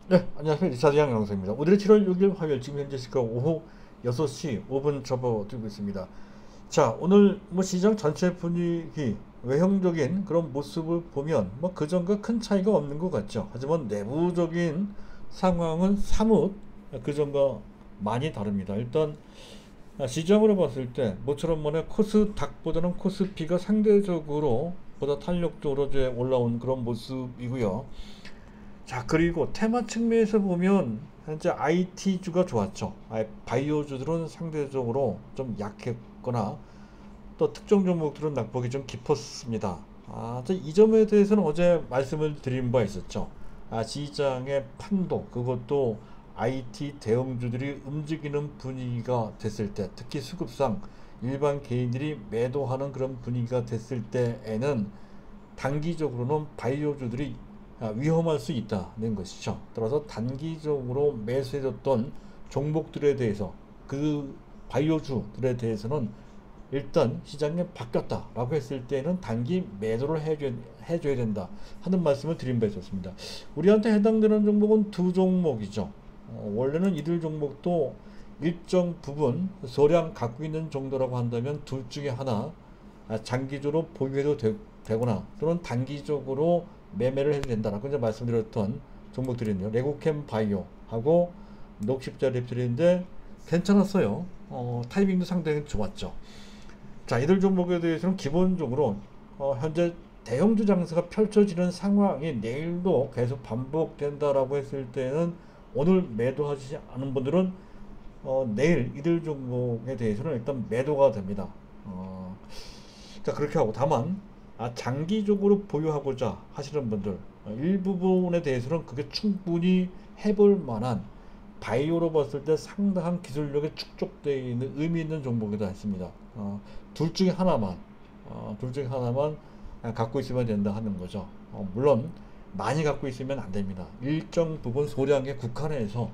네, 안녕하세요. 리차드 양영석입니다. 오늘은 7월 6일 화요일, 지금 현재 시각 오후 6시 5분 접어들고 있습니다. 자, 오늘 뭐 시장 전체 분위기, 외형적인 그런 모습을 보면 뭐 그전과 큰 차이가 없는 것 같죠. 하지만 내부적인 상황은 사뭇 그전과 많이 다릅니다. 일단 시장으로 봤을 때 모처럼 뭐냐 코스닥보다는 코스피가 상대적으로 보다 탄력적으로 이제 올라온 그런 모습이고요. 자, 그리고 테마 측면에서 보면 현재 IT주가 좋았죠. 바이오주들은 상대적으로 좀 약했거나 또 특정 종목들은 낙폭이 좀 깊었습니다. 이 점에 대해서는 어제 말씀을 드린 바 있었죠. 시장의 판도, 그것도 IT 대형주들이 움직이는 분위기가 됐을 때, 특히 수급상 일반 개인들이 매도하는 그런 분위기가 됐을 때에는 단기적으로는 바이오주들이 위험할 수 있다는 것이죠. 따라서 단기적으로 매수해줬던 종목들에 대해서, 그 바이오주들에 대해서는 일단 시장에 바뀌었다라고 했을 때는 단기 매도를 해줘야 된다 하는 말씀을 드린 바 있었습니다. 우리한테 해당되는 종목은 두 종목이죠. 원래는 이들 종목도 일정 부분 소량 갖고 있는 정도라고 한다면 둘 중에 하나, 장기적으로 보유해도 되거나 또는 단기적으로 매매를 해도 된다라고 이제 말씀드렸던 종목들이네요. 레고캠 바이오하고 녹십자 랩틀인데 괜찮았어요. 타이밍도 상당히 좋았죠. 자, 이들 종목에 대해서는 기본적으로 현재 대형주 장세가 펼쳐지는 상황이 내일도 계속 반복된다라고 했을 때는 오늘 매도하지 않은 분들은 내일 이들 종목에 대해서는 일단 매도가 됩니다. 자, 그렇게 하고 다만 장기적으로 보유하고자 하시는 분들 일부분에 대해서는 그게 충분히 해볼 만한, 바이오로 봤을 때 상당한 기술력이 축적되어 있는 의미 있는 종목이다 했습니다. 둘 중에 하나만 갖고 있으면 된다 하는 거죠. 물론 많이 갖고 있으면 안 됩니다. 일정 부분 소량에 국한해서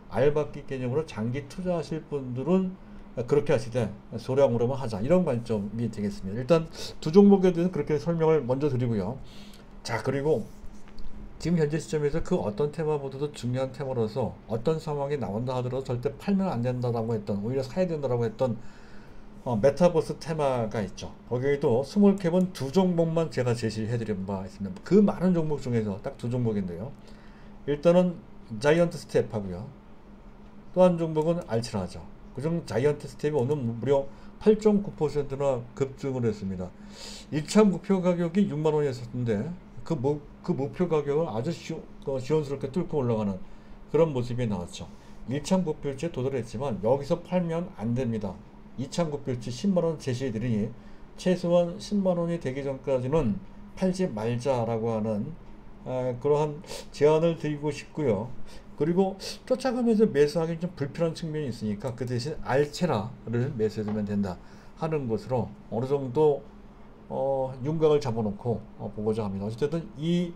알박기 개념으로 장기 투자하실 분들은 그렇게 하시되 소량으로만 하자, 이런 관점이 되겠습니다. 일단 두 종목에 대해서 그렇게 설명을 먼저 드리고요. 자, 그리고 지금 현재 시점에서 그 어떤 테마보다도 중요한 테마로서 어떤 상황이 나온다 하더라도 절대 팔면 안 된다라고 했던, 오히려 사야 된다라고 했던 메타버스 테마가 있죠. 거기에도 스몰캡은 두 종목만 제가 제시해 드린 바 있습니다. 그 많은 종목 중에서 딱 두 종목인데요. 일단은 자이언트 스텝 하고요. 또 한 종목은 알츠라죠. 그중 자이언트 스텝이 오늘 무려 8.9%나 급증을 했습니다. 1차 목표 가격이 6만원이었는데 그 목표 가격을 아주 시원스럽게 뚫고 올라가는 그런 모습이 나왔죠. 1차 목표치에 도달했지만 여기서 팔면 안 됩니다. 2차 목표치 10만원 제시해드리니 최소한 10만원이 되기 전까지는 팔지 말자라고 하는 그러한 제안을 드리고 싶고요. 그리고 쫓아가면서 매수하기 좀 불편한 측면이 있으니까 그 대신 알체라를 매수해주면 된다 하는 것으로 어느 정도 윤곽을 잡아놓고 보고자 합니다. 어쨌든 이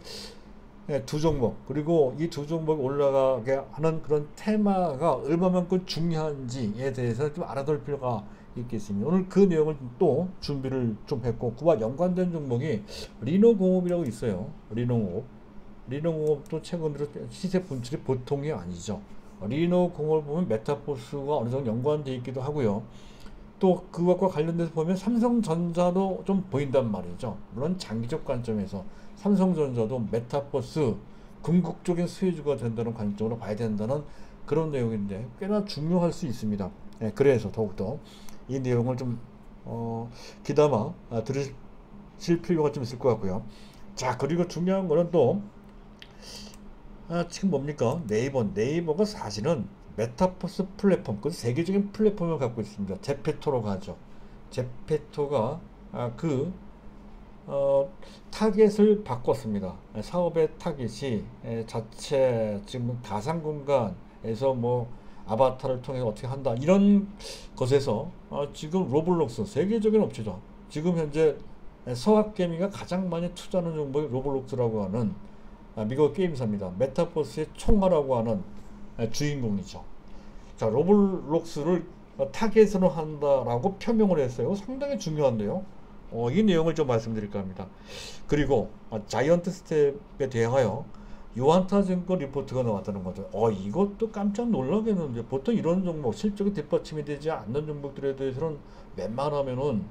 두 종목, 그리고 이 두 종목이 올라가게 하는 그런 테마가 얼마만큼 중요한지에 대해서 좀 알아둘 필요가 있겠습니다. 오늘 그 내용을 또 준비를 좀 했고, 그와 연관된 종목이 리노공업이라고 있어요. 리노공업도 최근 들어 시세 분출이 보통이 아니죠. 리노공업을 보면 메타포스가 어느 정도 연관되어 있기도 하고요. 또 그것과 관련돼서 보면 삼성전자도 좀 보인단 말이죠. 물론 장기적 관점에서 삼성전자도 메타버스 궁극적인 수혜주가 된다는 관점으로 봐야 된다는 그런 내용인데 꽤나 중요할 수 있습니다. 그래서 더욱더 이 내용을 좀 귀담아 들으실 필요가 좀 있을 것 같고요. 자, 그리고 중요한 거는 또 지금 뭡니까? 네이버가 사실은 메타버스 플랫폼, 그 세계적인 플랫폼을 갖고 있습니다. 제페토라고 하죠. 제페토가 타겟을 바꿨습니다. 사업의 타겟이 자체 지금 가상 공간에서 뭐 아바타를 통해 어떻게 한다, 이런 것에서 지금 로블록스 세계적인 업체죠. 지금 현재 서학개미가 가장 많이 투자하는 종목이 로블록스라고 하는 미국 게임사입니다. 메타버스의 총알라고 하는 주인공이죠. 자, 로블록스를 타겟으로 한다라고 표명을 했어요. 상당히 중요한데요. 이 내용을 좀 말씀드릴까 합니다. 그리고 자이언트 스텝에 대하여 유한타증권 리포트가 나왔다는 거죠. 이것도 깜짝 놀라겠는데, 보통 이런 종목, 실적이 뒷받침이 되지 않는 종목들에 대해서는 웬만하면은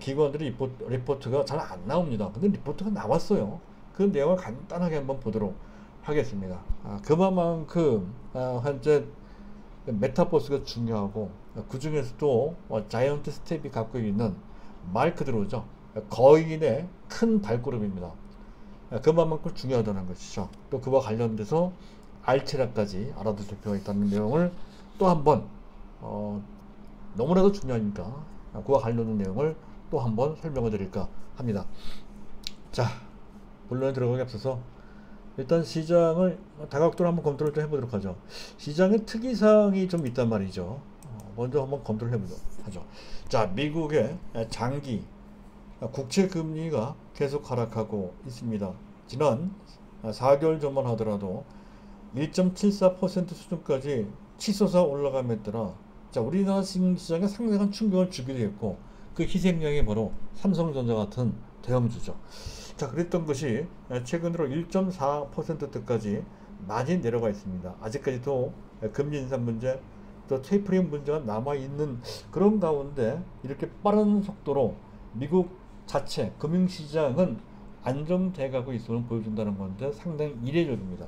기관들이 리포트가 잘 안 나옵니다. 근데 리포트가 나왔어요. 그 내용을 간단하게 한번 보도록 하겠습니다. 그만큼 현재 메타버스가 중요하고, 그 중에서도 자이언트 스텝이 갖고 있는 말 그대로죠. 거인의 큰 발걸음입니다. 그만큼 중요하다는 것이죠. 또 그와 관련돼서 알체라까지 알아두실 필요가 있다는 내용을 또 한번 너무나도 중요하니까 그와 관련된 내용을 또 한번 설명을 드릴까 합니다. 자, 본론에 들어가기 앞서서 일단 시장을 다각도로 한번 검토를 좀 해보도록 하죠. 시장의 특이사항이 좀 있단 말이죠. 먼저 한번 검토를 해보도록 하죠. 자, 미국의 장기 국채 금리가 계속 하락하고 있습니다. 지난 4개월 전만 하더라도 1.74% 수준까지 치솟아 올라감에 따라 우리나라 시장에 상당한 충격을 주기도 했고, 그 희생양이 바로 삼성전자 같은 대형주죠. 그랬던 것이 최근 들어 1.4%대까지 많이 내려가 있습니다. 아직까지도 금리 인상 문제, 또 테이퍼링 문제가 남아있는 그런 가운데 이렇게 빠른 속도로 미국 자체 금융시장은 안정돼 가고 있음을 보여준다는 건데 상당히 이례적입니다.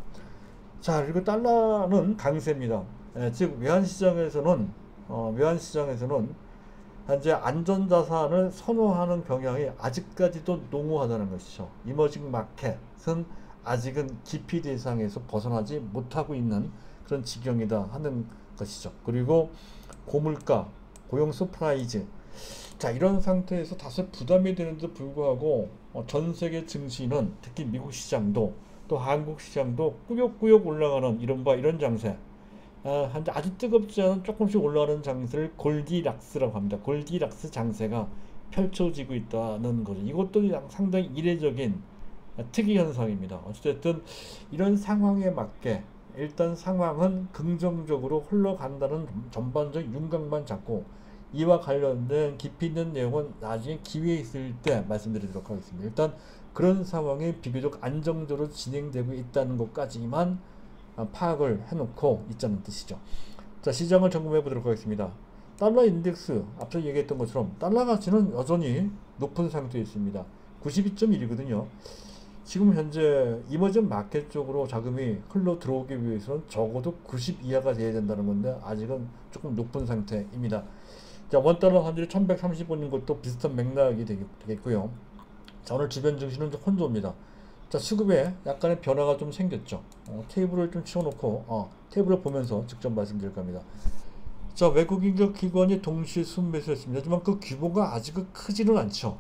자, 그리고 달러는 강세입니다. 즉 외환시장에서는 현재 안전자산을 선호하는 경향이 아직까지도 농후하다는 것이죠. 이머징 마켓은 아직은 기피 대상에서 벗어나지 못하고 있는 그런 지경이다 하는 것이죠. 그리고 고물가, 고용 서프라이즈, 이런 상태에서 다소 부담이 되는데도 불구하고 전 세계 증시는 특히 미국 시장도 또 한국 시장도 꾸역꾸역 올라가는 이런 장세, 현재 아주 뜨겁지 않은 조금씩 올라가는 장세를 골디락스라고 합니다. 골디락스 장세가 펼쳐지고 있다는 거죠. 이것도 상당히 이례적인 특이 현상입니다. 어쨌든 이런 상황에 맞게 일단 상황은 긍정적으로 흘러간다는 전반적 윤곽만 잡고, 이와 관련된 깊이 있는 내용은 나중에 기회 있을 때 말씀드리도록 하겠습니다. 일단 그런 상황이 비교적 안정적으로 진행되고 있다는 것까지만 파악을 해놓고 있자는 뜻이죠. 자, 시장을 점검해 보도록 하겠습니다. 달러 인덱스, 앞서 얘기했던 것처럼 달러 가치는 여전히 높은 상태에 있습니다. 92.1이거든요. 지금 현재 이머징 마켓 쪽으로 자금이 흘러 들어오기 위해서는 적어도 90 이하가 돼야 된다는 건데 아직은 조금 높은 상태입니다. 자, 원달러 환율이 1130원인 것도 비슷한 맥락이 되겠고요. 자, 오늘 주변 증시는 좀 혼조입니다. 자, 수급에 약간의 변화가 좀 생겼죠. 테이블을 좀 치워놓고 테이블을 보면서 직접 말씀드릴 겁니다. 자, 외국인 기관이 동시에 순매수했습니다. 하지만 그 규모가 아직은 크지는 않죠.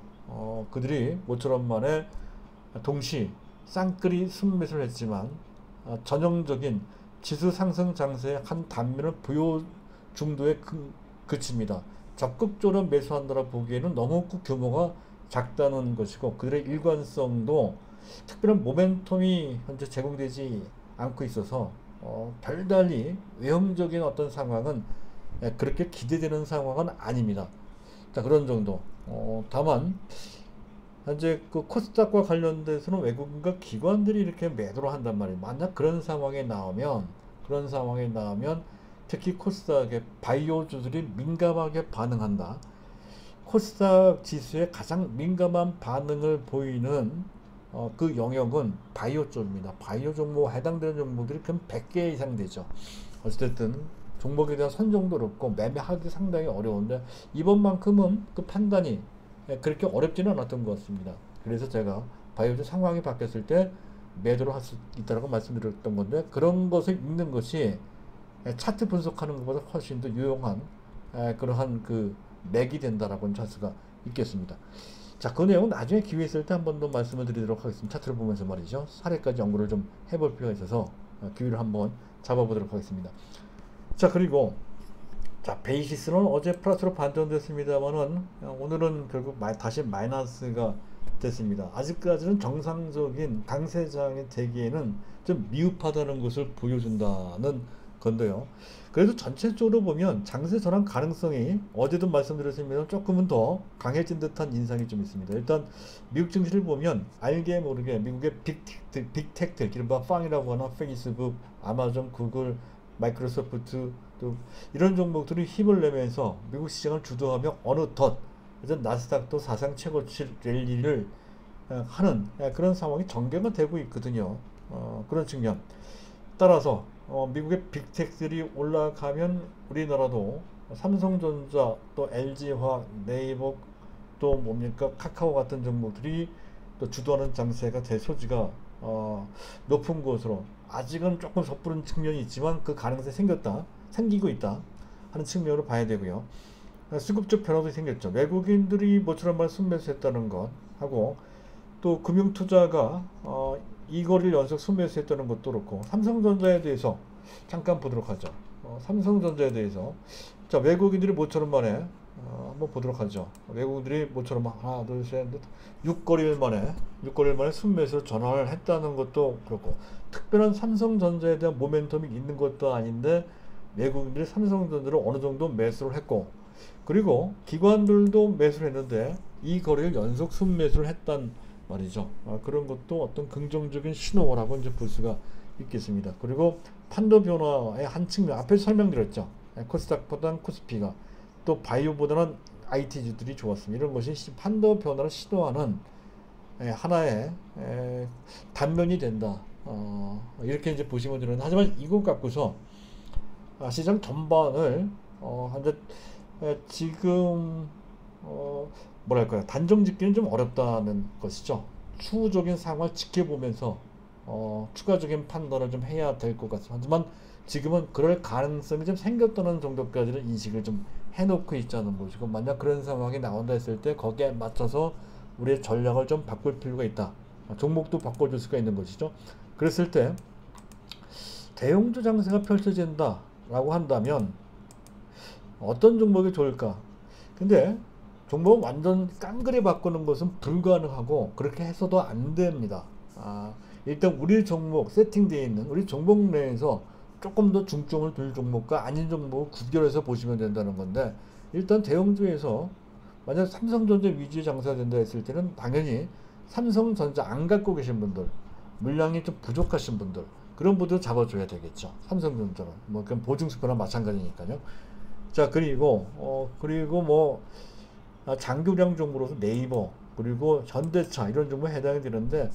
그들이 모처럼 만에 동시 쌍끌이 순매수를 했지만 전형적인 지수 상승 장세의 한 단면을 보여 정도에 그칩니다. 적극적으로 매수한다라 보기에는 너무 규모가 작다는 것이고, 그들의 일관성도 특별한 모멘텀이 현재 제공되지 않고 있어서 별달리 외형적인 어떤 상황은 그렇게 기대되는 상황은 아닙니다. 자, 그런 정도. 다만 현재 그 코스닥과 관련돼서는 외국인과 기관들이 이렇게 매도를 한단 말이에요. 만약 그런 상황에 나오면 특히 코스닥의 바이오주들이 민감하게 반응한다. 코스닥 지수에 가장 민감한 반응을 보이는 그 영역은 바이오 쪽입니다. 바이오 종목 해당되는 종목들이 그럼 100개 이상 되죠. 어쨌든 종목에 대한 선정도 어렵고 매매하기 상당히 어려운데, 이번만큼은 그 판단이 그렇게 어렵지는 않았던 것 같습니다. 그래서 제가 바이오주 상황이 바뀌었을 때 매도를 할 수 있다고 말씀드렸던 건데, 그런 것을 읽는 것이 차트 분석하는 것보다 훨씬 더 유용한 그러한 그 맥이 된다라고 할 수가 있겠습니다. 자, 그 내용은 나중에 기회 있을 때 한 번 더 말씀을 드리도록 하겠습니다. 차트를 보면서 말이죠. 사례까지 연구를 좀 해볼 필요가 있어서 기회를 한번 잡아보도록 하겠습니다. 자, 그리고 베이시스는 어제 플러스로 반전됐습니다만은 오늘은 결국 다시 마이너스가 됐습니다. 아직까지는 정상적인 강세장의 대기에는 좀 미흡하다는 것을 보여준다는 건데요. 그래도 전체적으로 보면 장세 전환 가능성이 어제도 말씀드렸습니다. 조금은 더 강해진 듯한 인상이 좀 있습니다. 일단 미국 증시를 보면 알게 모르게 미국의 빅텍들, 이른바 팡이라고 하나 페이스북, 아마존, 구글, 마이크로소프트 또 이런 종목들이 힘을 내면서 미국 시장을 주도하며 어느덧 이제 나스닥도 사상 최고치 랠리를 하는 그런 상황이 전개가 되고 있거든요. 그런 측면. 따라서 미국의 빅텍들이 올라가면 우리나라도 삼성전자 또 LG화학, 네이버 또 뭡니까 카카오 같은 종목들이 또 주도하는 장세가 될 소지가 높은 것으로 아직은 조금 섣부른 측면이 있지만 그 가능성이 생기고 있다 하는 측면으로 봐야 되고요. 수급적 변화도 생겼죠. 외국인들이 모처럼 순매수했다는 것 하고 또 금융투자가 이 거리를 연속 순매수했다는 것도 그렇고 삼성전자에 대해서 잠깐 보도록 하죠. 삼성전자에 대해서 자 외국인들이 모처럼 만에 한번 보도록 하죠. 외국인들이 모처럼 하나 둘셋 6거리일 만에 순매수로 전환을 했다는 것도 그렇고 특별한 삼성전자에 대한 모멘텀이 있는 것도 아닌데 외국인들이 삼성전자를 어느 정도 매수를 했고 그리고 기관들도 매수를 했는데 이 거래를 연속 순매수를 했단 말이죠. 그런 것도 어떤 긍정적인 신호라고 이제 볼 수가 있겠습니다. 그리고 판도 변화의 한 측면 앞에서 설명드렸죠. 코스닥보다는 코스피가 또 바이오보다는 IT주들이 좋았습니다. 이런 것이 판도 변화를 시도하는 하나의 단면이 된다. 이렇게 이제 보시면 되는. 하지만 이것 갖고서 시장 전반을 지금 뭐랄까요 단정 짓기는 좀 어렵다는 것이죠. 추후적인 상황을 지켜보면서 추가적인 판단을 좀 해야 될 것 같습니다. 하지만 지금은 그럴 가능성이 좀 생겼다는 정도까지는 인식을 좀 해놓고 있자는 것이고 만약 그런 상황이 나온다 했을 때 거기에 맞춰서 우리의 전략을 좀 바꿀 필요가 있다. 종목도 바꿔줄 수가 있는 것이죠. 그랬을 때 대형주 장세가 펼쳐진다 라고 한다면 어떤 종목이 좋을까? 근데 종목을 완전 깡그리 바꾸는 것은 불가능하고 그렇게 해서도 안 됩니다. 일단 우리 종목 세팅되어 있는 우리 종목 내에서 조금 더 중점을 둘 종목과 아닌 종목을 구별해서 보시면 된다는 건데 일단 대형주에서 만약 삼성전자 위주의 장사가 된다 했을 때는 당연히 삼성전자 안 갖고 계신 분들 물량이 좀 부족하신 분들 그런 분들 잡아줘야 되겠죠. 삼성전자는 뭐 그건 보증수표나 마찬가지니까요. 자 그리고 뭐 장기량 종목으로서 네이버 그리고 현대차 이런 종목에 해당이 되는데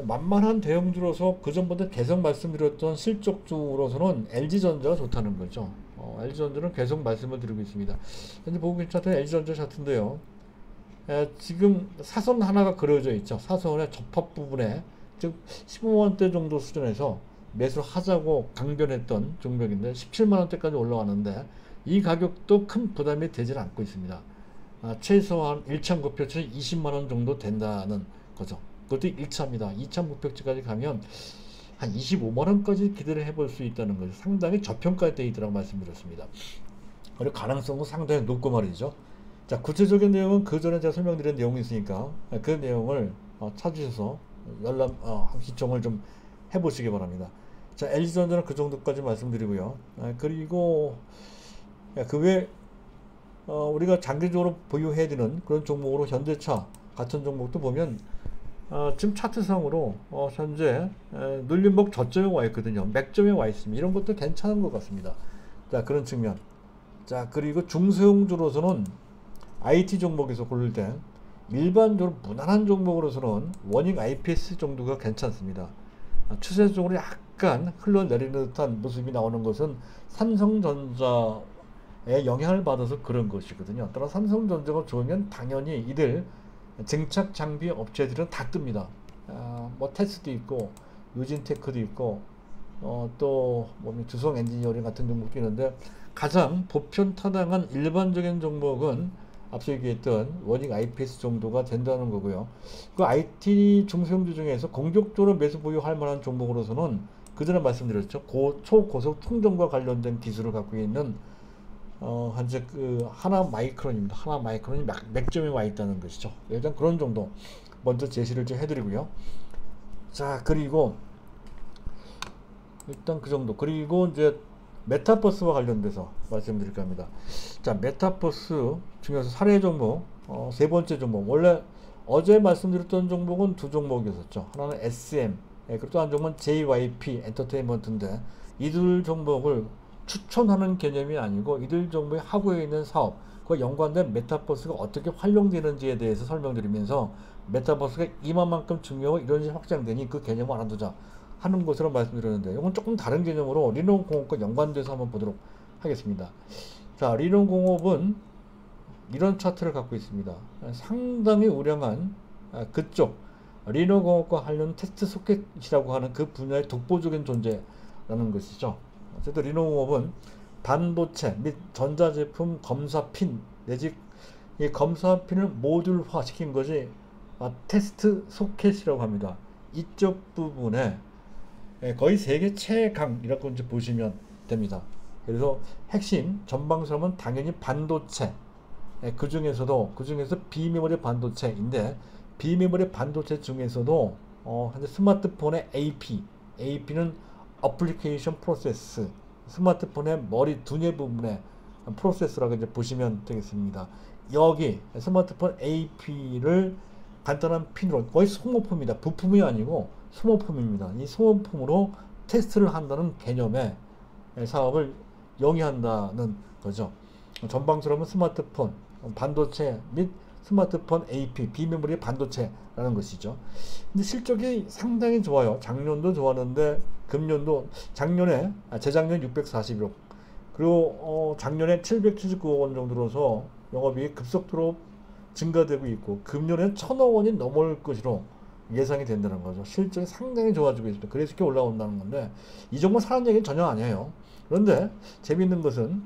만만한 대형주로서 그 전부터 계속 말씀드렸던 실적주로서는 LG전자가 좋다는 거죠. LG전자는 계속 말씀을 드리고 있습니다. 현재 보고 계신 차트는 LG전자 차트인데요. 지금 사선 하나가 그려져 있죠. 사선의 접합 부분에 즉 15만원대 정도 수준에서 매수를 하자고 강변했던 종목인데 17만원대까지 올라왔는데 이 가격도 큰 부담이 되질 않고 있습니다. 최소한 1차 목표치는 20만원 정도 된다는 거죠. 그것도 1차입니다. 2차 목표치까지 가면 한 25만원까지 기대를 해볼 수 있다는 거죠. 상당히 저평가되어 있다고 말씀드렸습니다. 그리고 가능성은 상당히 높고 말이죠. 자, 구체적인 내용은 그 전에 제가 설명드린 내용이 있으니까 그 내용을 찾으셔서 시청을 좀 해보시기 바랍니다. 자, LG전자는 그 정도까지 말씀드리고요. 그리고 그 외 우리가 장기적으로 보유해야 되는 그런 종목으로 현대차 같은 종목도 보면 지금 차트상으로 현재 눌림목 저점에 와 있거든요. 맥점에 와 있습니다. 이런 것도 괜찮은 것 같습니다. 자 그런 측면. 자 그리고 중소형주로서는 IT 종목에서 고를 때 일반적으로 무난한 종목으로서는 원익 IPS 정도가 괜찮습니다. 추세적으로 약간 흘러내리는 듯한 모습이 나오는 것은 삼성전자의 영향을 받아서 그런 것이거든요. 따라 삼성전자가 좋으면 당연히 이들 증착 장비 업체들은 다 뜹니다. 뭐 테스도 있고 유진테크도 있고 또 주성 엔지니어링 같은 종목도 있는데 가장 보편 타당한 일반적인 종목은 앞서 얘기했던 원익 IPS 정도가 된다는 거고요. 그 IT 중소형주 중에서 공격적으로 매수 보유할 만한 종목으로서는 그 전에 말씀드렸죠. 초고속 충전과 관련된 기술을 갖고 있는 현재 그 하나마이크론입니다. 하나마이크론이 맥점에 와 있다는 것이죠. 일단 그런 정도 먼저 제시를 좀 해드리고요. 자 그리고 일단 그 정도. 그리고 이제 메타버스와 관련돼서 말씀드릴까 합니다. 자, 메타버스 중에서 사례 종목, 세 번째 종목. 원래 어제 말씀드렸던 종목은 두 종목이었었죠. 하나는 SM, 그리고 또 한 종목은 JYP 엔터테인먼트인데, 이들 종목을 추천하는 개념이 아니고 이들 종목이 하고 있는 사업, 그와 연관된 메타버스가 어떻게 활용되는지에 대해서 설명드리면서, 메타버스가 이만큼 중요하고 이런 식으로 확장되니 그 개념을 알아두자 하는 것으로 말씀드렸는데, 이건 조금 다른 개념으로 리논공업과 연관돼서 한번 보도록 하겠습니다. 자, 리논공업은 이런 차트를 갖고 있습니다. 상당히 우량한 그쪽 리논공업과 관련 테스트 소켓이라고 하는 그 분야의 독보적인 존재라는 것이죠. 어쨌든 리논공업은 반도체 및 전자제품 검사핀 내지 이 검사핀을 모듈화 시킨 것이 테스트 소켓이라고 합니다. 이쪽 부분에 거의 세계 최강이라고 이제 보시면 됩니다. 그래서 핵심 전방섬은 당연히 반도체, 그 중에서 비메모리 반도체인데, 비메모리 반도체 중에서도 현재 스마트폰의 AP는 어플리케이션 프로세스, 스마트폰의 머리 두뇌 부분의 프로세스라고 이제 보시면 되겠습니다. 여기 스마트폰 AP를 간단한 핀으로, 거의 소모품입니다. 부품이 아니고 소모품입니다. 이 소모품으로 테스트를 한다는 개념의 사업을 영위한다는 거죠. 전방스러운 스마트폰, 반도체 및 스마트폰 AP, 비메모리 반도체라는 것이죠. 근데 실적이 상당히 좋아요. 작년도 좋았는데 재작년 641억, 그리고 작년에 779억 원 정도로서 영업이익이 급속도로 증가되고 있고, 금년엔 1,000억 원이 넘을 것으로 예상이 된다는 거죠. 실적이 상당히 좋아지고 있습니다. 그래서 이렇게 올라온다는 건데, 이 종목 사는 얘기는 전혀 아니에요. 그런데 재미있는 것은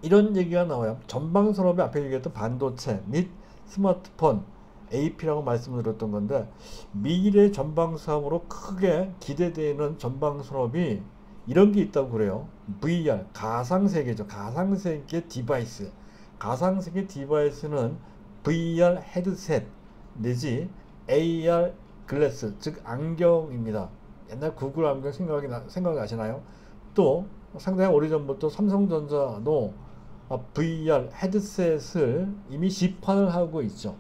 이런 얘기가 나와요. 전방산업의 앞에 얘기했던 반도체 및 스마트폰 AP라고 말씀을 드렸던 건데, 미래 전방사업으로 크게 기대되는 전방산업이 이런 게 있다고 그래요. VR, 가상세계죠. 가상세계 디바이스. 가상세계 디바이스는 VR 헤드셋 내지 AR 글래스, 즉 안경입니다. 옛날 구글 안경 생각나시나요? 또 상당히 오래전부터 삼성전자도 VR 헤드셋을 이미 시판을 하고 있죠.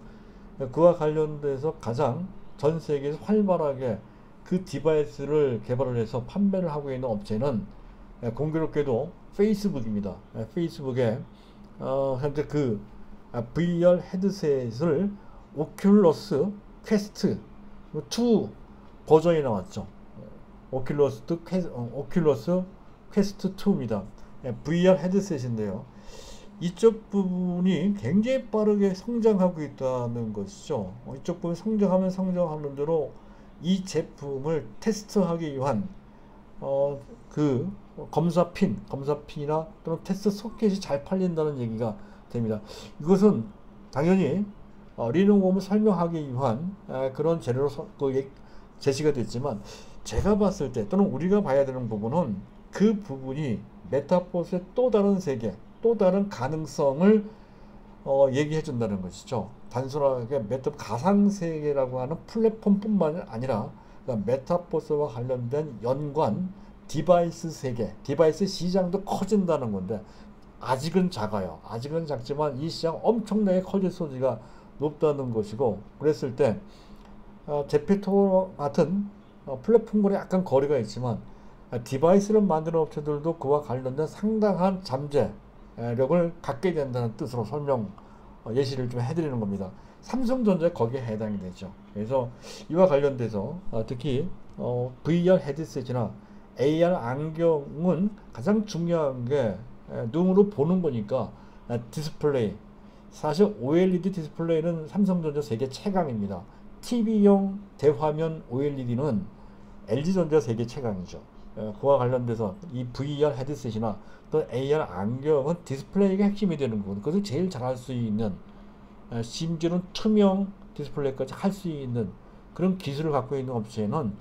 그와 관련돼서 가장 전 세계에서 활발하게 그 디바이스를 개발을 해서 판매를 하고 있는 업체는 공교롭게도 페이스북입니다. 페이스북에 현재 그 VR 헤드셋을 오큘러스 퀘스트 2 버전이 나왔죠. 오큘러스 퀘스트 2입니다. VR 헤드셋인데요. 이쪽 부분이 굉장히 빠르게 성장하고 있다는 것이죠. 이쪽 부분이 성장하는 대로 이 제품을 테스트하기 위한 그 검사핀이나 또는 테스트 소켓이 잘 팔린다는 얘기가 됩니다. 이것은 당연히 리논공업을 설명하기 위한 그런 재료로 제시가 됐지만, 제가 봤을 때 또는 우리가 봐야 되는 부분은 그 부분이 메타버스의 또 다른 세계, 또 다른 가능성을 얘기해 준다는 것이죠. 단순하게 가상세계라고 하는 플랫폼뿐만 아니라 메타버스와 관련된 연관 디바이스 세계, 디바이스 시장도 커진다는 건데, 아직은 작아요. 아직은 작지만 이 시장 엄청나게 커질 소지가 높다는 것이고, 그랬을 때 제페토 같은 플랫폼과는 약간 거리가 있지만 디바이스를 만드는 업체들도 그와 관련된 상당한 잠재력을 갖게 된다는 뜻으로 예시를 좀 해드리는 겁니다. 삼성전자 거기에 해당이 되죠. 그래서 이와 관련돼서 특히 VR 헤드셋이나 AR 안경은 가장 중요한 게 눈으로 보는 거니까 디스플레이, 사실 OLED 디스플레이는 삼성전자 세계 최강입니다. TV용 대화면 OLED는 LG전자 세계 최강이죠. 그와 관련돼서 이 VR 헤드셋이나 또 AR 안경은 디스플레이가 핵심이 되는 거거든요. 그것을 제일 잘할 수 있는, 심지어는 투명 디스플레이까지 할 수 있는 그런 기술을 갖고 있는 업체는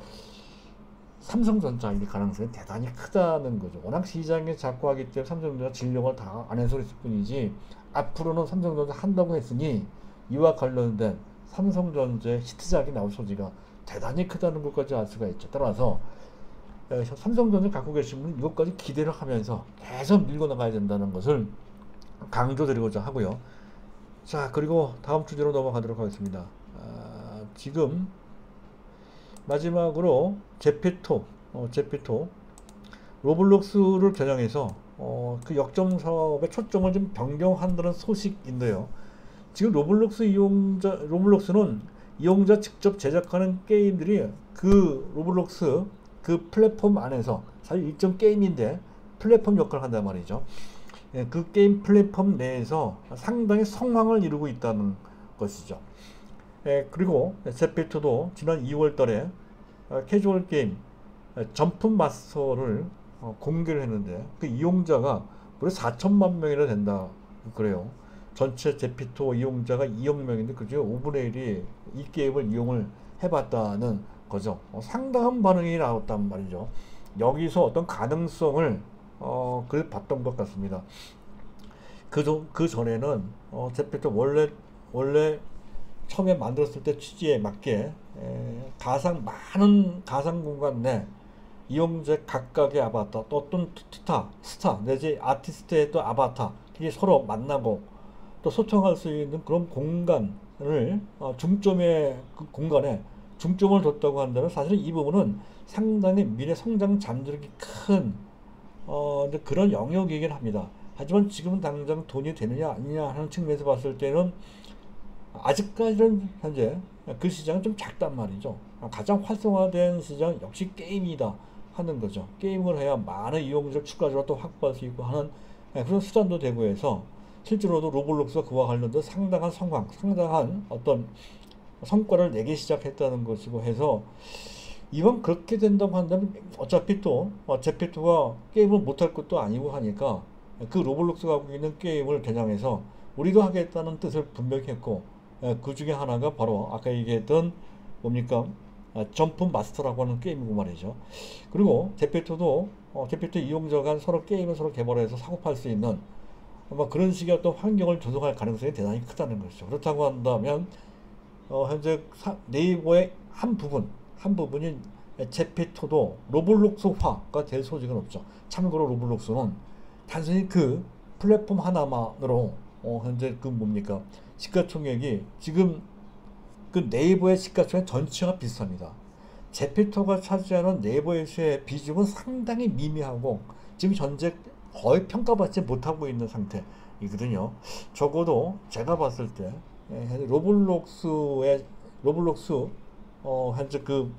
삼성전자일 가능성이 대단히 크다는 거죠. 워낙 시장에 작고 하기 때문에 삼성전자 진력을 다 안 해서 있을 뿐이지, 앞으로는 삼성전자 한다고 했으니 이와 관련된 삼성전자의 히트작이 나올 소지가 대단히 크다는 것까지 알 수가 있죠. 따라서 삼성전자 갖고 계신 분은 이것까지 기대를 하면서 계속 밀고 나가야 된다는 것을 강조드리고자 하고요. 자, 그리고 다음 주제로 넘어가도록 하겠습니다. 지금 마지막으로 제페토 로블록스를 겨냥해서 그 역점 사업의 초점을 좀 변경한다는 소식인데요. 지금 로블록스는 이용자 직접 제작하는 게임들이 그 로블록스 그 플랫폼 안에서 사실 일정 게임인데 플랫폼 역할을 한단 말이죠. 예, 그 게임 플랫폼 내에서 상당히 성황을 이루고 있다는 것이죠. 예, 그리고 제페토도 지난 2월 달에 캐주얼 게임 점프 마스터를 공개를 했는데 그 이용자가 무려 4천만 명이나 된다 그래요. 전체 제피토 이용자가 2억 명인데 그중 5분의 1이 이 게임을 이용을 해봤다는 거죠. 상당한 반응이 나왔단 말이죠. 여기서 어떤 가능성을 그래 봤던 것 같습니다. 그 전에는 제피토 원래 처음에 만들었을 때 취지에 맞게 많은 가상 공간 내 이용자 각각의 아바타 또 어떤 스타 내지 아티스트의 또 아바타 이게 서로 만나고 또 소통할 수 있는 그런 공간을 중점의 그 공간에 중점을 뒀다고 한다면 사실은 이 부분은 상당히 미래 성장 잠재력이 큰 이제 그런 영역이긴 합니다. 하지만 지금은 당장 돈이 되느냐 아니냐 하는 측면에서 봤을 때는 아직까지는 현재 그 시장은 좀 작단 말이죠. 가장 활성화된 시장 역시 게임이다 하는 거죠. 게임을 해야 많은 이용자를 추가적으로 또 확보할 수 있고 하는 그런 수단도 되고 해서 실제로도 로블록스가 그와 관련된 상당한 상당한 어떤 성과를 내기 시작했다는 것이고 해서 이왕 그렇게 된다고 한다면 어차피 또 제페토가 게임을 못할 것도 아니고 하니까 그 로블록스가 하고 있는 게임을 개량해서 우리도 하겠다는 뜻을 분명히 했고 그 중에 하나가 바로 아까 얘기했던 뭡니까 점프 마스터라고 하는 게임이고 말이죠. 그리고 제페토 이용자가 서로 게임을 서로 개발해서 사고팔 수 있는 아마 그런 식의 어떤 환경을 조성할 가능성이 대단히 크다는 것이죠. 그렇다고 한다면 현재 네이버의 한 부분이 제페토도 로블록스화가 될 소식은 없죠. 참고로 로블록스는 단순히 그 플랫폼 하나만으로 현재 그 뭡니까 시가총액이 지금 그 네이버의 시가총액 전체가 비슷합니다. 제페토가 차지하는 네이버에서의 비중은 상당히 미미하고 지금 현재 거의 평가받지 못하고 있는 상태이거든요. 적어도 제가 봤을 때 로블록스 현재 그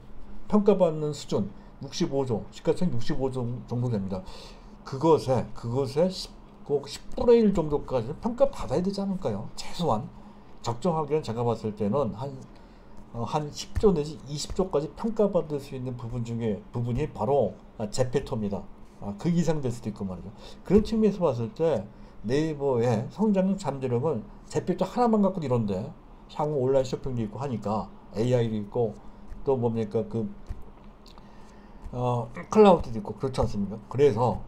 평가받는 수준 65조 시가총액 65조 정도 됩니다. 그것에 10분의 1 정도까지 평가받아야 되지 않을까요? 최소한 적정하게는 제가 봤을 때는 한 10조 내지 20조까지 평가받을 수 있는 부분이 바로 제페토입니다. 그 이상 될 수도 있고 말이죠. 그런 측면에서 봤을 때 네이버의 성장 잠재력은 제페토 하나만 갖고 이런데 향후 온라인 쇼핑도 있고 하니까 AI도 있고 또 뭡니까 클라우드도 있고 그렇지 않습니까? 그래서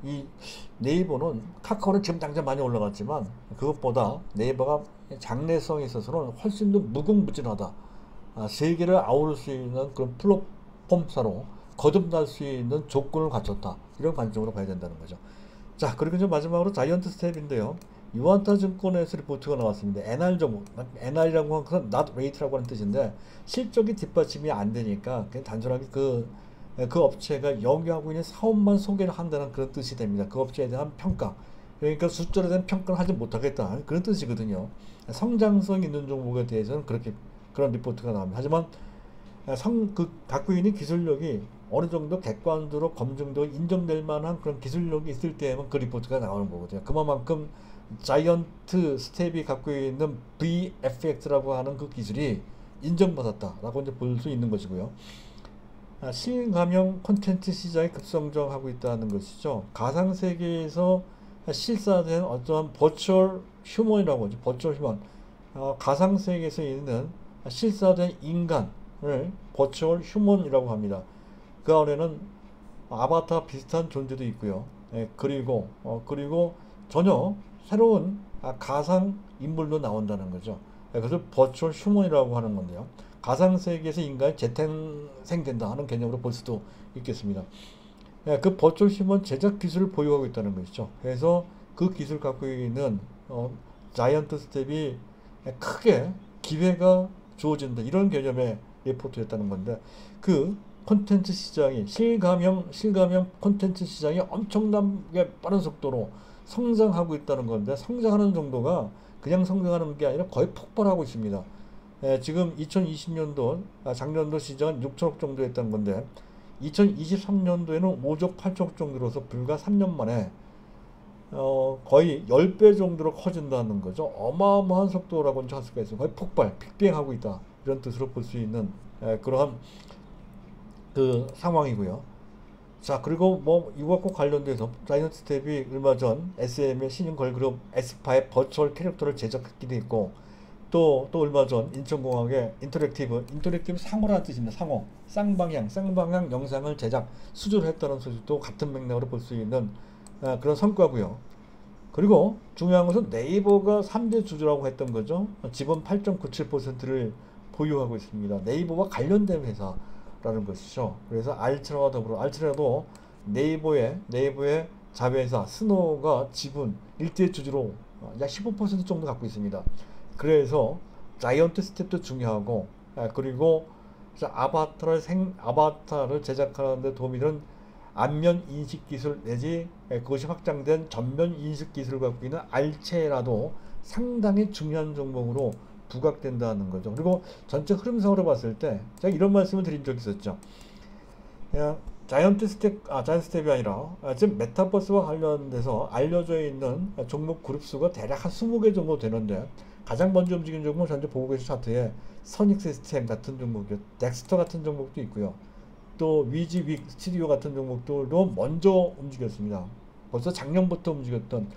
이 네이버는 카카오는 지금 당장 많이 올라갔지만 그것보다 네이버가 장래성에 있어서는 훨씬 더 무궁무진하다. 세계를 아우를 수 있는 그런 플랫폼사로 거듭날 수 있는 조건을 갖췄다. 이런 관점으로 봐야 된다는 거죠. 자, 그리고 이제 마지막으로 자이언트 스텝인데요. 유안타 증권에서 리포트가 나왔습니다. NR이라고 하는 것은 not rate라고 하는 뜻인데 실적이 뒷받침이 안 되니까 그냥 단순하게 그 업체가 영위하고 있는 사업만 소개를 한다는 그런 뜻이 됩니다. 그 업체에 대한 평가. 그러니까 숫자에 대한 평가를 하지 못하겠다. 그런 뜻이거든요. 성장성 있는 종목에 대해서는 그런 리포트가 나옵니다. 하지만 갖고 있는 기술력이 어느 정도 객관적으로 검증되고 인정될 만한 그런 기술력이 있을 때에만 그 리포트가 나오는 거거든요. 그만큼 자이언트 스텝이 갖고 있는 VFX라고 하는 그 기술이 인정받았다라고 이제 볼 수 있는 것이고요. 실감형 콘텐츠 시장이 급성장하고 있다는 것이죠. 가상세계에서 실사된 어떠한 버추얼 휴먼이라고 하죠. 버추얼 휴먼. 가상세계에서 있는 실사된 인간을 버추얼 휴먼이라고 합니다. 그 안에는 아바타 비슷한 존재도 있고요. 그리고 전혀 새로운 가상 인물도 나온다는 거죠. 그래서 버추얼 휴먼이라고 하는 건데요. 가상세계에서 인간이 재탄생된다 하는 개념으로 볼 수도 있겠습니다. 예, 그 버추얼 휴먼 제작 기술을 보유하고 있다는 것이죠. 그래서 그 기술 갖고 있는 자이언트 스텝이 크게 기회가 주어진다 이런 개념의 리포트였다는 건데, 그 콘텐츠 시장이 실감형 콘텐츠 시장이 엄청나게 빠른 속도로 성장하고 있다는 건데, 성장하는 정도가 그냥 성장하는 게 아니라 거의 폭발하고 있습니다. 지금 2020년도 작년도 시장은 6천억 정도 했던 건데 2023년도에는 5조 8천억 정도로서 불과 3년 만에 거의 10배 정도로 커진다는 거죠. 어마어마한 속도라고 할 수가 있어요. 거의 폭발, 빅뱅하고 있다 이런 뜻으로 볼 수 있는 그러한 그 상황이고요. 자, 그리고 뭐 이것과 관련돼서 자이언트 스텝이 얼마 전 SM의 신인 걸그룹 에스파의 버추얼 캐릭터를 제작하기도 했고, 또 얼마 전 인천공항의 인터랙티브 상호라는 뜻입니다. 상호, 쌍방향 영상을 제작 수주를 했다는 소식도 같은 맥락으로 볼 수 있는 그런 성과고요. 그리고 중요한 것은 네이버가 3대 주주라고 했던 거죠. 지분 8.97%를 보유하고 있습니다. 네이버와 관련된 회사라는 것이죠. 그래서 알트라와 더불어, 알트라도 네이버의 자회사 스노우가 지분 1대 주주로 약 15% 정도 갖고 있습니다. 그래서 자이언트 스텝도 중요하고, 그리고 아바타를 제작하는 데 도움이 되는 안면 인식 기술 내지 그것이 확장된 전면 인식 기술을 갖고 있는 알체라도 상당히 중요한 종목으로 부각된다는 거죠. 그리고 전체 흐름상으로 봤을 때 제가 이런 말씀을 드린 적이 있었죠. 자이언트 스텝이 아니라 지금 메타버스와 관련돼서 알려져 있는 종목 그룹 수가 대략 한 20개 정도 되는데, 가장 먼저 움직이는 종목은 현재 보고 계신 차트에 선익 시스템 같은 종목이요, 덱스터 같은 종목도 있고요, 또 위지 스튜디오 같은 종목들도 먼저 움직였습니다. 벌써 작년부터 움직였던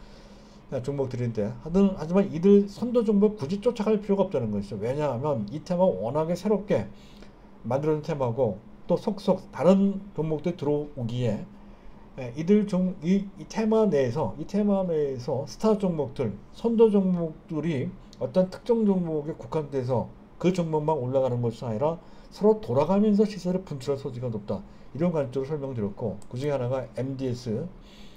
종목들인데, 하지만 이들 선도 종목 굳이 쫓아갈 필요가 없다는 것이죠. 왜냐하면 이 테마가 워낙에 새롭게 만들어진 테마고, 또 속속 다른 종목들 들어오기에 이 테마 내에서 스타 종목들, 선도 종목들이 어떤 특정 종목에 국한돼서 그 종목만 올라가는 것이 아니라 서로 돌아가면서 시세를 분출할 소지가 높다, 이런 관점으로 설명드렸고, 그 중에 하나가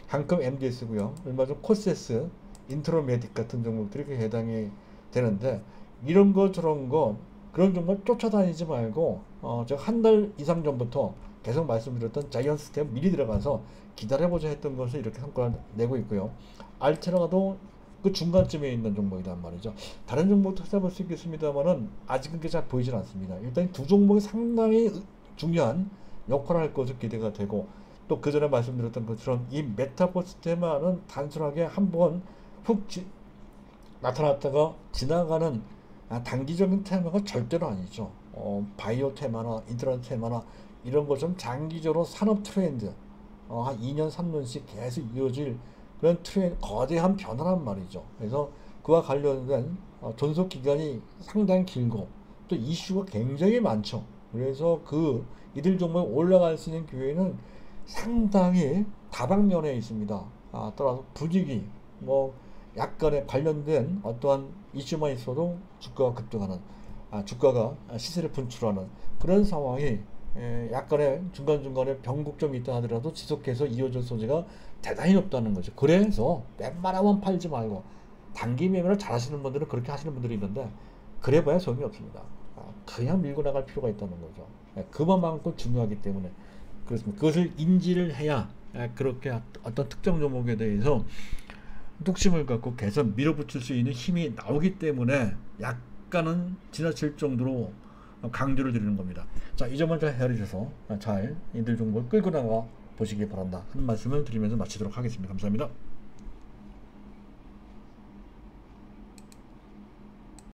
한컴 MDS고요. 얼마 전 코세스, 인트로메딕 같은 종목들이 해당이 되는데, 이런 거 저런 거 그런 종목 쫓아다니지 말고 제가 한 달 이상 전부터 계속 말씀드렸던 자이언트 스텝 미리 들어가서 기다려보자 했던 것을 이렇게 성과를 내고 있고요. 알테라도 그 중간쯤에 있는 종목이란 말이죠. 다른 종목도 찾아볼 수 있겠습니다만은 아직은 그게 잘 보이질 않습니다. 일단 두 종목이 상당히 중요한 역할을 할 것으로 기대가 되고, 또 그 전에 말씀드렸던 것처럼 이 메타버스 테마는 단순하게 한번 훅 나타났다가 지나가는 단기적인 테마가 절대로 아니죠. 바이오 테마나 인터넷 테마나 이런 것처럼 장기적으로 산업 트렌드, 한 2년 3년씩 계속 이어질 그런 거대한 변화란 말이죠. 그래서 그와 관련된 존속 기간이 상당히 길고, 또 이슈가 굉장히 많죠. 그래서 이들 종목이 올라갈 수 있는 기회는 상당히 다방면에 있습니다. 따라서 분위기, 약간의 관련된 어떠한 이슈만 있어도 주가가 급등하는, 주가가 시세를 분출하는 그런 상황이 약간의 중간중간에 변곡점이 있다 하더라도 지속해서 이어질 소지가 대단히 높다는 거죠. 그래서 웬만하면 팔지 말고, 단기 매매를 잘 하시는 분들은 그렇게 하시는 분들이 있는데, 그래봐야 소용이 없습니다. 그냥 밀고 나갈 필요가 있다는 거죠. 그만큼 중요하기 때문에 그렇습니다. 그것을 인지를 해야 그렇게 어떤 특정 종목에 대해서 뚝심을 갖고 계속 밀어붙일 수 있는 힘이 나오기 때문에 약간은 지나칠 정도로 강조를 드리는 겁니다. 자, 이 점을 잘 헤아리셔서 잘 이들 종목을 끌고 나가 보시기 바란다 하는 말씀을 드리면서 마치도록 하겠습니다. 감사합니다.